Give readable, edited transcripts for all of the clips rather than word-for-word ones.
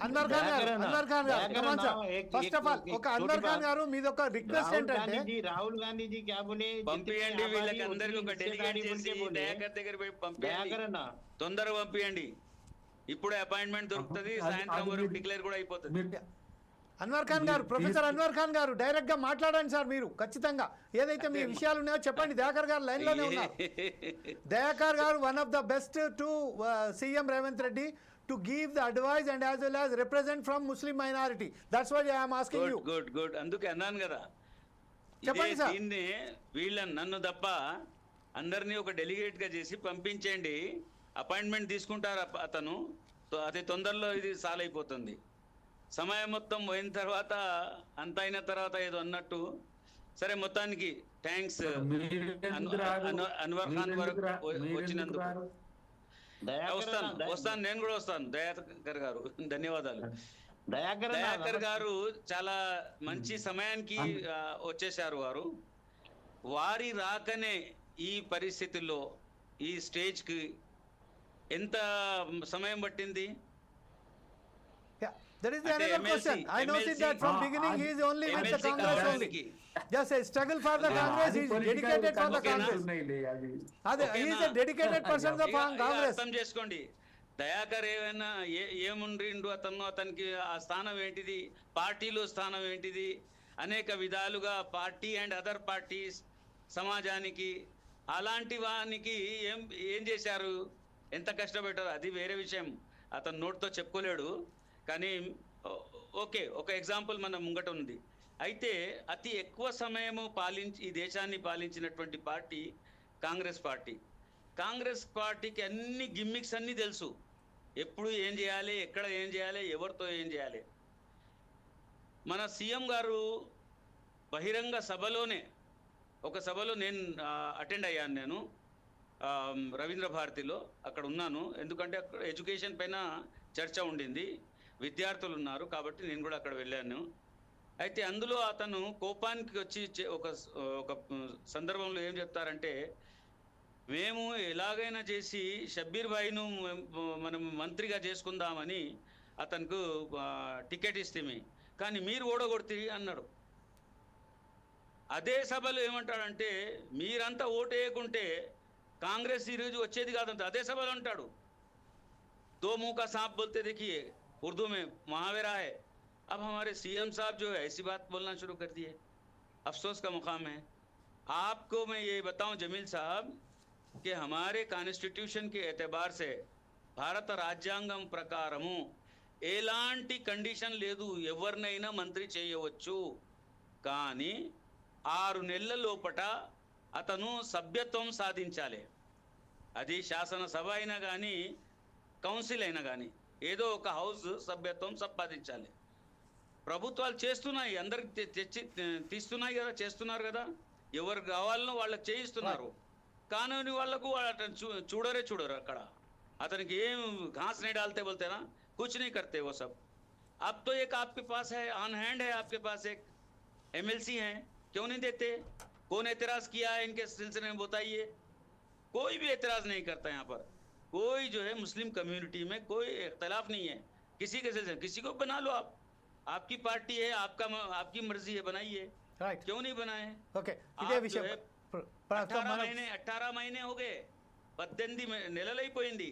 అన్వర్ ఖాన్ గారు, అన్వర్ ఖాన్ గారు, come on sir. First of all ఒక అన్వర్ ఖాన్ గారు మీది ఒక రిక్వెస్ట్ ఏంటంటే రాహుల్ గాంధీ క్యా బోలే, పంపియండి, వీళ్ళకి అందరికి ఒక డెలిగేట్ చేసి దయాకర్ దగ్గర పోయి పంపించండి, తొందరగా పంపియండి. ఇప్పుడే అపాయింట్మెంట్ దొరుకుతుంది, సాయంత్రం వరకు డిక్లేర్ కూడా అయిపోతుంది. అన్వర్ ఖాన్ గారు, ప్రొఫెసర్ అన్వర్ ఖాన్ గారు డైరెక్ట్ గా మాట్లాడండి సార్. మీరు ఖచ్చితంగా ఏదైతే మీ విషయాలు ఉన్నాయో చెప్పండి. దయాకర్ గారు లైన్ లోనే ఉన్నారు. దయాకర్ గారు one of the best to CM Revanth Reddy to give the advice and as well as represent from Muslim minority. That's why I am asking you. Good good, అందుకే అన్నాను కదా. చెప్పండి సార్. దీన్ని వీళ్ళని నన్ను తప్ప అందరినీ ఒక డెలిగేట్ గా చేసి పంపించండి, అపాయింట్మెంట్ తీసుకుంటారు అతను. అతి తొందరలో ఇది సాల్వ్ అయిపోతుంది. సమయం మొత్తం పోయిన తర్వాత, అంత అయిన తర్వాత ఏదో అన్నట్టు. సరే, మొత్తానికి థ్యాంక్స్ అన్వర్ ఖాన్ వరకు వచ్చినందుకు. వస్తాను, నేను కూడా వస్తాను. దయాకర్ గారు ధన్యవాదాలు. దయాకర్ గారు చాలా మంచి సమయానికి వచ్చేసారు. వారి రాకనే ఈ పరిస్థితుల్లో ఈ స్టేజ్కి ఎంత సమయం పట్టింది? That is the another question. I know that from beginning he is only with the Congress only. Just a struggle for the Congress. He is dedicated for the Congress. He is a dedicated person of the Congress. అర్థం చేసుకోండి. దయాకర్ ఏమైనా ఏముండ్రిండు అతనికి ఆ స్థానం ఏంటిది, పార్టీలో స్థానం ఏంటిది, అనేక విధాలుగా పార్టీ అండ్ అదర్ పార్టీస్ సమాజానికి అలాంటి వానికి ఏం చేశారు, ఎంత కష్టపెట్టారు, అది వేరే విషయం. అతను నోటితో చెప్పుకోలేడు. కానీ ఓకే, ఒక ఎగ్జాంపుల్ మన ముంగట ఉంది. అయితే అతి ఎక్కువ సమయము ఈ దేశాన్ని పాలించినటువంటి పార్టీ కాంగ్రెస్ పార్టీ. కాంగ్రెస్ పార్టీకి అన్ని గిమ్మిక్స్ అన్నీ తెలుసు. ఎప్పుడు ఏం చేయాలి, ఎక్కడ ఏం చేయాలి, ఎవరితో ఏం చేయాలి. మన సీఎం గారు బహిరంగ సభలోనే, ఒక సభలో నేను అటెండ్ అయ్యాను. నేను రవీంద్ర భారతిలో అక్కడ ఉన్నాను. ఎందుకంటే అక్కడ ఎడ్యుకేషన్ పైన చర్చ ఉండింది, విద్యార్థులు ఉన్నారు కాబట్టి నేను కూడా అక్కడ వెళ్ళాను. అయితే అందులో అతను కోపానికి వచ్చి ఒక సందర్భంలో ఏం చెప్తారంటే, మేము ఎలాగైనా చేసి షబ్బీర్ భాయ్ను మనం మంత్రిగా చేసుకుందామని అతనికి టికెట్ ఇస్తేమి, కానీ మీరు ఓడగొడితే అన్నాడు. అదే సభలో ఏమంటాడంటే, మీరంతా ఓటు వేయకుంటే కాంగ్రెస్ ఈరోజు వచ్చేది కాదంట. అదే సభలో అంటాడు. దో मुंह का सांप बोलते देखिए, उर्दू में मुहावरा है. अब हमारे सीएम साहब जो है ऐसी बात बोलना शुरू कर दिए. अफसोस का मुकाम है. आपको मैं ये बताऊं जमील साहब कि हमारे कॉन्स्टिट्यूशन के एतबार से భారత రాజ్యాంగం ప్రకారము ఎలాంటి కండిషన్ లేదు, ఎవరినైనా మంత్రి చేయవచ్చు. కానీ 6 నెలల లోపట అతను సభ్యత్వం సాధించాలి. అది శాసనసభ అయినా కానీ కౌన్సిల్ అయినా కానీ ఏదో ఒక హౌస్ సభ్యత్వం సంపాదించాలి. ప్రభుత్వాలు చేస్తున్నాయి, అందరికి తెచ్చి తీస్తున్నాయి కదా, చేస్తున్నారు కదా. ఎవరు కావాలనో వాళ్ళకి చేయిస్తున్నారు. కానూని వాళ్లకు చూడరు. అక్కడ అతనికి ఏం घास नहीं डालते बोलते ना, कुछ नहीं करते वो सब. अब तो एक आपके पास है, ऑन हैंड है आपके पास, एक एमएलसी है, क्यों नहीं देते? कौन एतराज किया है इनके सिलसिले में बताइए. कोई भी एतराज नहीं करता यहाँ पर. कोई जो है मुस्लिम कम्युनिटी में कोई इख्तलाफ नहीं है किसी के सिलसिले. किसी को बना लो आप, आपकी पार्टी है, आपकी मर्जी है, बनाइए. क्यों नहीं बनाए? ओके, 18 महीने हो गए, 18 నెలలు అయిపోయింది.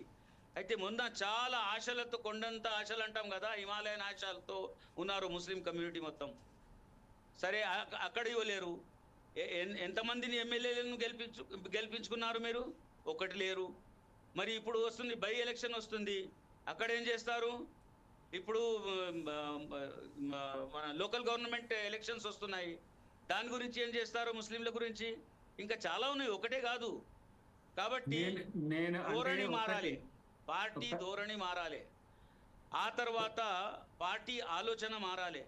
అయితే మొన్న చాలా ఆశలతో, కొండంత ఆశలు అంటాం కదా, హిమాలయన్ ఆశలతో ఉన్నారు ముస్లిం కమ్యూనిటీ మొత్తం. సరే, అక్కడ ఇవ్వలేరు. ఎంతమందిని ఎమ్మెల్యేలను గెలిపించుకున్నారు మీరు? ఒకటి లేరు. మరి ఇప్పుడు వస్తుంది బై ఎలక్షన్ వస్తుంది, అక్కడ ఏం చేస్తారు? ఇప్పుడు మన లోకల్ గవర్నమెంట్ ఎలక్షన్స్ వస్తున్నాయి, దాని గురించి ఏం చేస్తారు? ముస్లింల గురించి ఇంకా చాలా ఉన్నాయి, ఒకటే కాదు. కాబట్టి ధోరణి మారాలి, పార్టీ ధోరణి మారాలి, ఆ తర్వాత పార్టీ ఆలోచన మారాలి.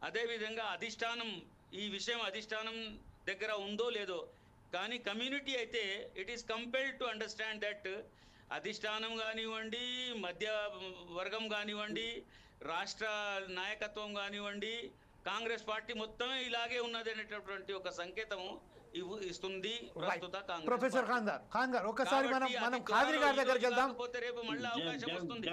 అదేవిధంగా అధిష్టానం, ఈ విషయం అధిష్టానం దగ్గర ఉందో లేదో, కానీ కమ్యూనిటీ అయితే it is compelled to understand that అధిష్టానం కానివ్వండి, మధ్య వర్గం కానివ్వండి, రాష్ట్ర నాయకత్వం కానివ్వండి, కాంగ్రెస్ పార్టీ మొత్తం ఇలాగే ఉన్నది అనేటటువంటి ఒక సంకేతము ఇస్తుంది ప్రస్తుత కాంగ్రెస్. ప్రొఫెసర్ ఖాన్ గారు ఒకసారి మనం ఖాద్రి గారి దగ్గరికి వెళ్దాం. రేపు మళ్ళీ అవకాశం వస్తుంది.